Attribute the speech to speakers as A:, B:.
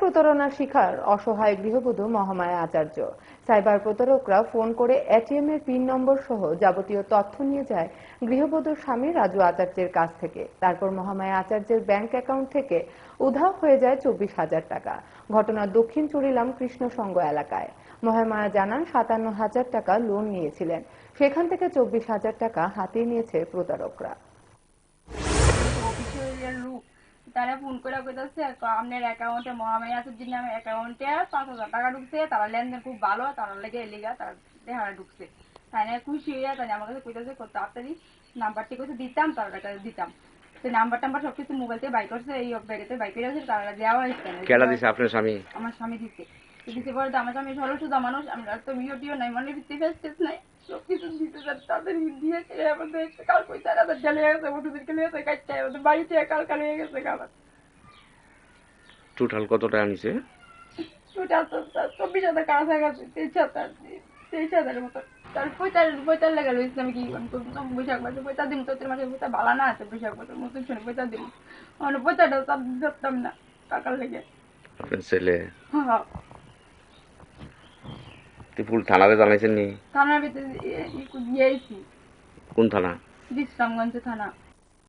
A: প্রতারণার শিকার অসহায় গৃহবধূ মহামায়া আচার্য। সাইবার প্রতারকরা ফোন করে এটিএম এর পিন নম্বর সহ যাবতীয় তথ্য নিয়ে যায় গৃহবধূর স্বামী রাজু আচার্যের কাছ থেকে। তারপর মহামায়া আচার্যের ব্যাংক অ্যাকাউন্ট থেকে উধাও হয়ে যায় 24,000 টাকা। ঘটনা দক্ষিণ চুরিলাম কৃষ্ণসংঘ এলাকায়। মহামায়া জানান 57,000 টাকা লোন নিয়েছিলেন, সেখান থেকে 24,000 টাকা হাতিয়ে নিয়েছে প্রতারকরা।
B: তারা ফোন করে কইতাছে আপনার অ্যাকাউন্টে মহামায়া আচার্যের নামে অ্যাকাউন্টে 5,000 টাকা ঢুকছে, তারা লেনদেন খুব ভালো, তারা লেগে এলিগা তার দেহারা ঢুকছে। তাই না খুশি হইয়া তাই আমার কাছে কইতাছে কত তাড়াতাড়ি নাম্বারটি কইতে দিতাম, তার টাকা দিতাম। তো নাম্বার সবকিছু মোবাইল থেকে বাই করছে, এই ব্যাগেতে বাই করে আছে, তারা দেওয়া হয়েছে।
C: কেডা দিছে আপনার স্বামী?
B: আমার স্বামী দিচ্ছে। দিতে পরে তো আমার স্বামী সরল মানুষ, আমরা তো ভিডিও নাই, মানে ভিত্তি ফেস নাই, সবকিছু দিতে তাদের দিয়েছে। আমাদের কাল পয়সা রাতের চলে গেছে, ওদেরকে নিয়ে কাটতে আমাদের বাড়িতে কাল হয়ে গেছে খাবার।
C: টোটাল কত টাকা নিছে?
B: টোটাল তো 24,000 কাছাকাছি, 23,000 মতো। তার পয়তার লেগে রয়েছে। আমি কি বৈশাখ মাসে পয়সা দিন, চৈত্র মাসে পয়সা ভালো না আছে, বৈশাখ মাসের মতো পয়সা দিন, মানে পয়সাটা ধরতাম না টাকার লেগে।
C: আপনার ছেলে?
B: হ্যাঁ।
C: ফুল থানাতে জানাইছেন নি?
B: থানার ভিতরে গিয়েছি।
C: কোন থানা?
B: বিশ্রামগঞ্জ থানা।